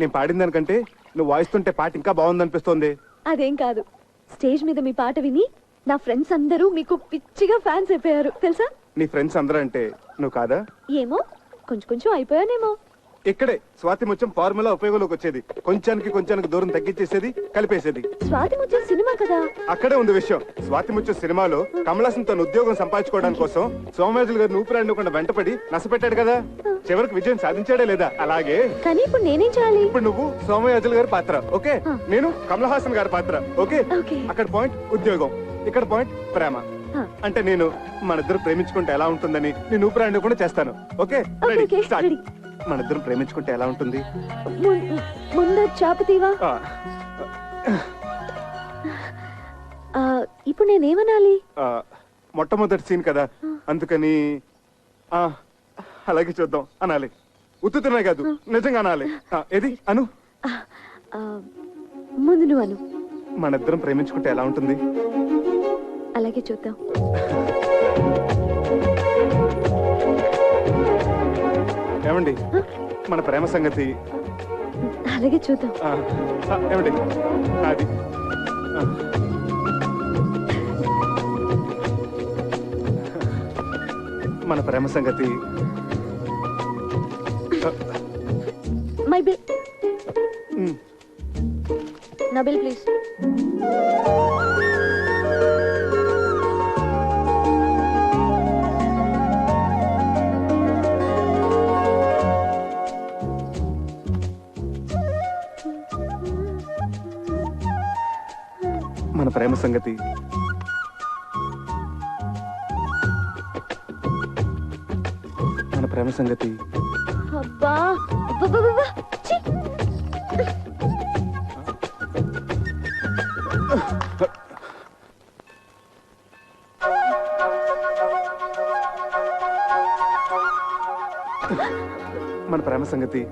నేను పాడిన దానికంటే నువ్వు వాయిస్తుంటే పాట ఇంకా బాగుందనిపిస్తోంది. అదేం కాదు, స్టేజ్ మీద మీ పాట విని నా ఫ్రెండ్స్ అందరూ మీకు పిచ్చిగా ఫ్యాన్స్ అయిపోయారు తెలుసా. నీ ఫ్రెండ్స్ అందరూ అంటే నువ్వు కాదా? ఏమో కొంచెం కొంచెం అయిపోయానేమో. ఇక్కడే స్వాతి ముత్యం ఫార్ములా ఉపయోగంలోకి వచ్చేది. కొంచానికి దూరం తగ్గించేసేది, కలిపేసేది. స్వాతి ముత్యం సినిమా కదా. అక్కడే ఉంది విషయం. స్వాతి ముత్యం సినిమాలో కమలాసన్ తన ఉద్యోగం సంపాదించుకోవడానికి కోసం సోమరాజులు గారిని ఊపిరాడకుండా వెంటపడి నష్టపెట్టాడు కదా. చివరికి విజయం సాధించాడే లేదా? అలాగే కానీ ఇప్పుడు నేనేం చేయాలి? ఇప్పుడు నువ్వు సోమయాజులు గారి పాత్ర ఓకే, నేను కమల్ హాసన్ గారి పాత్ర ఓకే. అక్కడ పాయింట్ ఉద్యోగం, ఇక్కడ పాయింట్ ప్రేమ. అంటే నేను మనిద్దరు ప్రేమించుకుంటే ఎలా ఉంటుందని నేను ఊపిరాడకుండా చేస్తాను ఓకే. మనిద్దరం ప్రేమించుకుంటే ఎలా ఉంటుంది? ముందు చాపతీవా. ఇప్పుడు నేనేమనాలి? మొట్టమొదటి సీన్ కదా అందుకని అలాగే చూద్దాం అనాలి. ఉత్తుతున్నాయి కాదు, నిజంగా అనాలి. ఏది అను. ముందు నువ్వు అను. మనిద్దరం ప్రేమించుకుంటే ఎలా ఉంటుంది? అలాగే చూద్దాం. ఏమండి మన ప్రేమ సంగతి అలాగే చూద్దాం. ఏమండి అది మన ప్రేమ సంగతి. My bill. నా బిల్ ప్లీజ్. మన ప్రేమ సంగతి. మన ప్రేమ సంగతి. అబ్బా మన ప్రేమ సంగతి.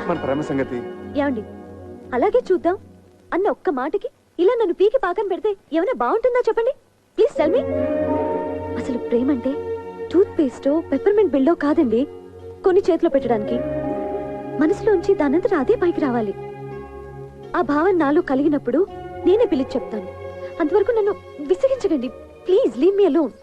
మన ప్రేమ సంగతి. ఏమండి అలాగే చూద్దాం అన్న ఒక్క మాటకి ఇలా నన్ను పీకి పాకం పెడితే ఏమైనా బాగుంటుందా చెప్పండి ప్లీజ్ టెల్ మీ. అసలు ప్రేమ అంటే టూత్ పేస్టో పెప్పర్మెంట్ బిల్డో కాదండి. కొన్ని చేతిలో పెట్టడానికి మనసులోంచి దానంతట అదే పైకి రావాలి. ఆ భావన నాలో కలిగినప్పుడు నేనే పిలిచి చెప్తాను. అంతవరకు నన్ను విసిగించకండి ప్లీజ్, లీవ్ మీ అలోన్.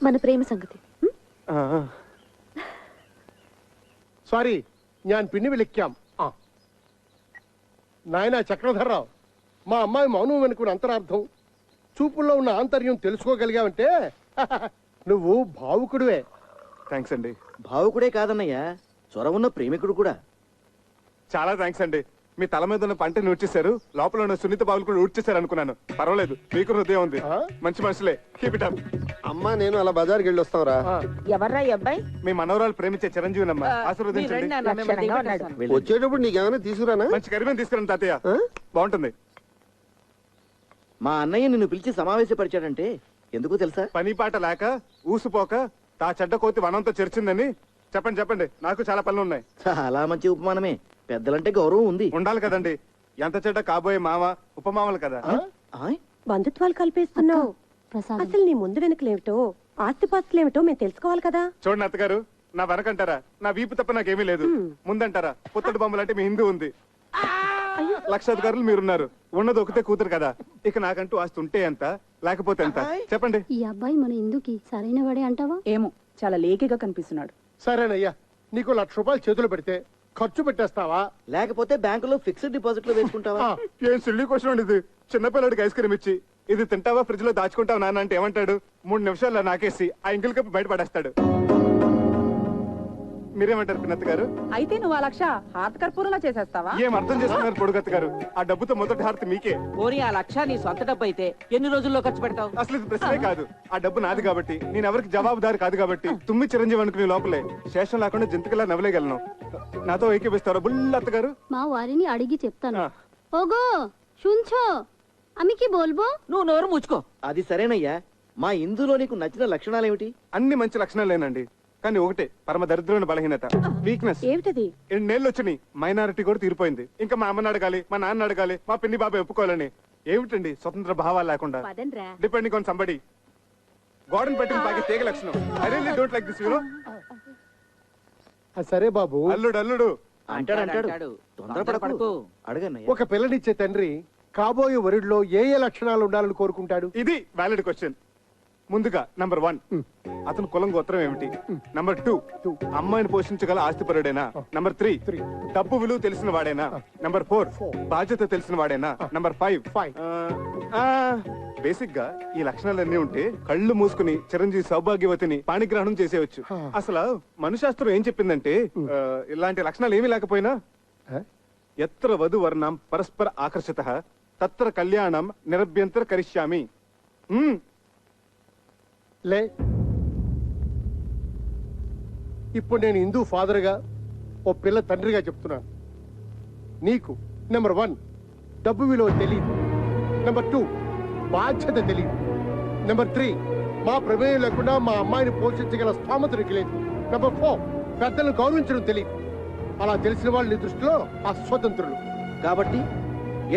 మన ప్రేమ సంగతి. సారీ, ഞാൻ പിന്നെ വിളിക്കാം. నాయనా చక్రధర్రావు, మా అమ్మాయి మౌనం వెనుకున్న అంతరార్థం, చూపుల్లో ఉన్న ఆంతర్యం తెలుసుకోగలిగావంటే నువ్వు భావుకుడివే. థ్యాంక్స్ అండి. భావుకుడే కాదన్నయ్యా, చొరవున్న ప్రేమికుడు కూడా. చాలా థ్యాంక్స్ అండి. మీ తల మీద ఉన్న పంటని ఊడ్చేశారు, లోపల ఉన్న సున్నిత బావులు కూడా ఊడ్చేశారు అనుకున్నాను. పర్వాలేదు, మీకు హృదయం ఉంది. మంచి మనుషులే. Keep it up. అమ్మా నేను అలా బజార్కి వెళ్ళి వస్తావురా. ఎవర్రా ఈ అబ్బాయి? మీ మనవరాలు ప్రేమించే చిరంజీవినమ్మా, ఆశీర్వదించండి. వచ్చేటప్పుడు నీకేమైనా తీసుకురానా? మంచి కరిమేం తీసుకురండి తాతయ్య, బాగుంటుంది. మా అన్నయ్య నిన్ను పిలిచి సమావేశపరిచాడంటే ఎందుకు తెలుసా? పని పాట లేక ఊసిపోక తా చెడ్డ కోతి వనంతో చెరిచిందని చెప్పండి. చెప్పండి, నాకు చాలా పనులు ఉన్నాయి. చాలా మంచి ఉపమానమే. పెద్దలంటే గౌరవం ఉంది. ఉండాలి కదండి. ఎంత చెడ్డ కాబోయే మామ ఉపమామలు కదా. బంధుత్వాలు కల్పేస్తున్నావు. అసలు నీ ముందు వెనుకలేమిటో ఆస్తిపాస్తులేమిటో మేము తెలుసుకోవాలి కదా. చూడండి అత్తగారు, నా వెనకంటారా నా వీపు తప్ప నాకేమీ లేదు. ముందంటారా పుత్తడి బొమ్మలంటే మీ హిందూ ఉంది. లక్షాధికారులు మీరున్నారు. ఉన్నది ఒకటే కూతురు కదా. ఇక నాకంటూ ఆస్తి ఉంటే ఎంత, లేకపోతే ఎంత చెప్పండి. ఈ అబ్బాయి మన ఇందుకి సరైన వాడే అంటావా? ఏమో, చాలా లేకిగా కనిపిస్తున్నాడు. సరేనయ్యా, నీకు 1,00,000 రూపాయలు చేతులు పెడితే ఖర్చు పెట్టేస్తావా? లేకపోతే బ్యాంకులో ఫిక్స్డ్ డిపాజిట్ లో వేసుకుంటావా? ఏం సిల్లీ క్వశ్చన్ ఇది. చిన్నపిల్లడికి ఐస్ క్రీమ్ ఇచ్చి ఇది తింటావా ఫ్రిడ్జ్ లో దాచుకుంటావా నాన్న అంటే ఏమంటాడు? 3 నిమిషాల్లో నాకేసి ఆ ఇంగిల్ కప్పు బయటపడేస్తాడు. మీరేమంటారు పిన్నత్త గారు? అయితే నువ్వు 1,00,000 హారతి కర్పూరంలో చేసేస్తావా? ఏం అర్థం చేస్తున్నారు పొడుగత్త గారు? ఆ డబ్బుతో మొదటి హారతి మీకే. పోనీ ఆ 1,00,000 నీ సొంత డబ్బు అయితే ఎన్ని రోజుల్లో ఖర్చు పెడతావు? అసలు ఇది ప్రశ్నే కాదు. ఆ డబ్బు నాది కాబట్టి, నేను ఎవరికి జవాబుదారి కాదు కాబట్టి, తుమ్మి చిరంజీవి అనుకునే లోపలే శేషం లేకుండా జంతికలా నవ్వలేగలను. నాతో ఏకీపిస్తారా బుల్లత్త గారు? మా వారిని అడిగి చెప్తాను. ఓగో షుంచో అమ్మికి బోల్బో నువ్వు నోరు ముచ్చుకో. అది సరేనయ్యా, మా ఇందులో నీకు నచ్చిన లక్షణాలు ఏమిటి? అన్ని మంచి లక్షణాలేనండి, కానీ ఒకటే పరమ దరిద్రమైన బలహీనత, వీక్నెస్. ఏమిటది? ఎన్నేళ్ళు వచ్చినాయి, మైనారిటీ కూడా తీరిపోయింది. ఇంకా మా అమ్మని అడగాలి, మా నాన్న అడగాలి, మా పిన్ని బాబాయ్ ఒప్పుకోవాలని. ఏమిటండి స్వతంత్ర భావాలు లేకుండా, పదండ్రా. Depending on somebody. గోడను పెట్టిన తాగే తీగ లక్షణం. I really don't like this, you know. సరే బాబు, అల్లుడు అల్లుడు అంటాడు. తొందరపడకు. అడగన్నయ్య. ఒక పిల్లనిచ్చే తండ్రి కాబోయే వరుడిలో ఏ ఏ లక్షణాలు ఉండాలని కోరుకుంటాడు? ఇది వ్యాలిడ్ క్వశ్చన్. ముందుగా నంబర్ 1, అతను కులం గోత్రం ఏమిటి? నంబర్ 2, అమ్మాయిని పోషించగల ఆస్తిపరుడేనా? నంబర్ 3, డబ్బు విలువ తెలిసిన వాడేనా? నంబర్ 4, బాధ్యత తెలిసిన వాడేనా? నంబర్ 5, బేసిక్ గా ఈ లక్షణాలన్నీ ఉంటే కళ్ళు మూసుకుని చిరంజీవి సౌభాగ్యవతిని పాణిగ్రహణం చేసేయచ్చు. అసలు మనుశాస్త్రం ఏం చెప్పిందంటే, ఇలాంటి లక్షణాలు ఏమీ లేకపోయినా ఎత్ర వధు వర్ణం పరస్పర ఆకర్షిత తత్ర కళ్యాణం నిరభ్యంతర కరిష్యామి. లే, ఇప్పుడు నేను హిందూ ఫాదర్గా ఓ పిల్ల తండ్రిగా చెప్తున్నాను. నీకు నెంబర్ 1 డబ్బు విలువ తెలియదు. నెంబర్ 2 బాధ్యత తెలియదు. నెంబర్ 3 మా ప్రమేయం లేకుండా మా అమ్మాయిని పోషించగల స్థామత నీకు లేదు. నెంబర్ 4 పెద్దలను గౌరవించడం తెలియదు. అలా తెలిసిన వాళ్ళు నీ దృష్టిలో అస్వతంత్రులు. కాబట్టి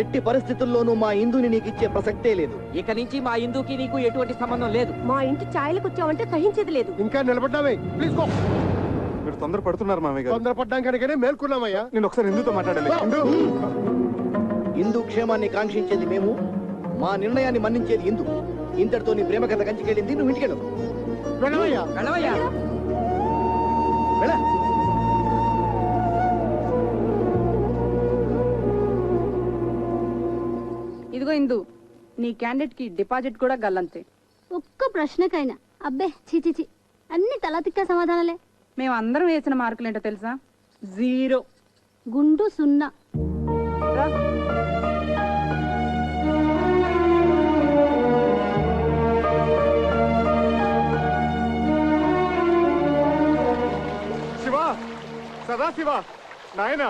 ఎట్టి పరిస్థితుల్లోనూ మా ఇందుని నీకు ఇచ్చే ప్రసక్తే లేదు. ఇక నుంచి మా ఇందుకి నీకు ఎటువంటి సంబంధం లేదు. మా ఇంటి ఛాయలకు వచ్చావంటే సహించేది లేదు. ఇంకా నిలబడ్డామే, ప్లీజ్ గో. మీరు తొందర పడుతున్నారు మామయ్య గారు. తొందరపడ్డాం కనుకనే మేల్కొన్నామయ్యా. నేను ఒకసారి హిందూతో మాట్లాడాలి. హిందూ, ఇందు క్షేమాన్ని కాంక్షించేది మేము, మా నిర్ణయాన్ని మన్నించేది ఇందు. ఇంతటితో నీ ప్రేమ కథ కంచికెళ్ళింది. నువ్వు ఇంటికెళ్ళు. వెళ్ళవయ్యా. వెళ్ళవయ్యా. వెళ్ళ. ఇదిగో ఇందు, నీ క్యాండిడేట్ కి డిపాజిట్ కూడా గల్లంతే. ఒక్క ప్రశ్నకైనా అబ్బే చిచిచి అన్ని తలతిక్క సమాధానాలే. మేము అందరం వేసిన మార్కులు ఏంటో తెలుసా? 0. గుండు 0. రా. శివ, సదా శివ, నాయన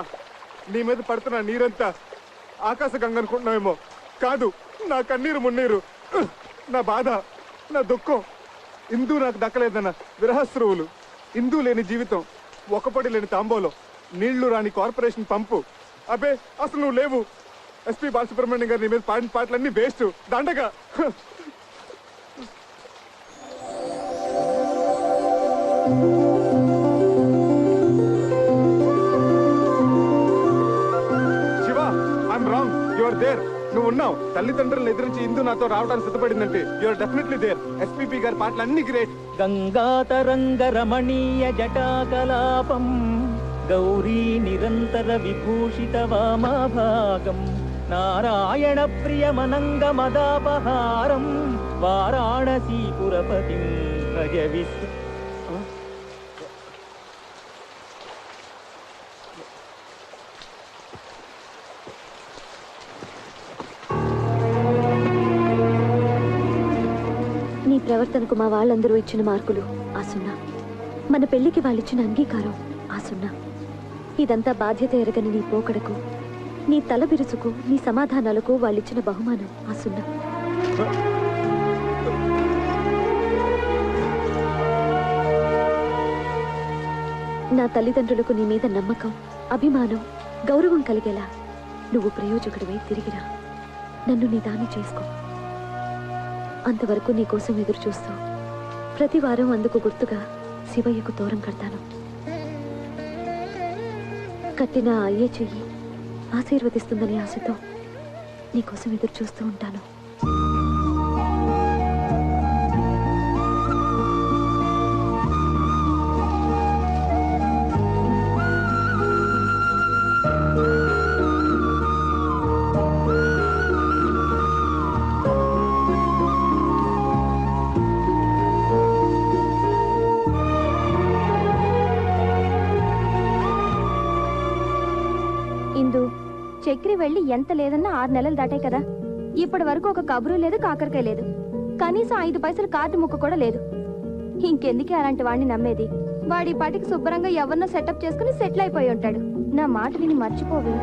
నీ మీద పడుతున్న నీరంతా ఆకాశ గంగ అనుకుంటున్నావేమో. కాదు, నా కన్నీరు మున్నీరు, నా బాధ, నా దుఃఖం. ఇందు నాకు దక్కలేదన్న విరహస్రువులు, ఇందు లేని జీవితం, ఒకపడి లేని తాంబోలో, నీళ్లు రాని కార్పొరేషన్ పంపు. అబ్బే, అసలు నువ్వు లేవు. ఎస్పీ బాలసుబ్రహ్మణ్యం గారు నీ మీద పాడిన పాటలన్నీ వేస్ట్, దండగా. Shiva, I'm wrong, you are there. నువ్వు ఉన్నావు. తల్లిదండ్రులను ఎదిరించి ఇందు నాతో రావడానికి సిద్ధపడిందంటే you are definitely there. SPP గారి పాటలు అన్ని గ్రేట్. గంగాతరంగ రమణీయ జటాకలాపం గౌరీ నిరంతర విభూషిత వామాభాగం నారాయణ ప్రియమనంగ మదాపహారం వారాణసీపురపతిం భజ విశ్వ. నీ ప్రవర్తనకు మా వాళ్ళందరూ ఇచ్చిన మార్కులు ఆ 0. మన పెళ్లికి వాళ్ళిచ్చిన అంగీకారం ఆ 0. ఇదంతా బాధ్యత ఎరగని నీ పోకడకు, నీ తల బిరుసుకు, నీ సమాధానాలకు వాళ్ళిచ్చిన బహుమానం ఆ 0. నా తల్లిదండ్రులకు నీ మీద నమ్మకం, అభిమానం, గౌరవం కలిగేలా నువ్వు ప్రయోజకుడివై తిరిగిరా. నన్ను నీ దాన్ని చేసుకో. అంతవరకు నీకోసం ఎదురు చూస్తూ ప్రతి వారం అందుకు గుర్తుగా శివయ్యకు తోరం కడతాను. కట్టిన అయ్యే చెయ్యి ఆశీర్వదిస్తుందని ఆశతో నీకోసం ఎదురు చూస్తూ ఉంటాను. ఇందు, చక్రి వెళ్ళి ఎంత లేదన్నా 6 నెలలు దాటాయి కదా. ఇప్పటి వరకు ఒక కబురు లేదు, కాకరకాయ లేదు, కనీసం 5 పైసలు కార్డు ముక్క కూడా లేదు. ఇంకెందుకే అలాంటి వాడిని నమ్మేది? వాడి పాటికి శుభ్రంగా ఎవరినో సెటప్ చేసుకుని సెటిల్ అయిపోయి ఉంటాడు. నా మాట విని మర్చిపోవే.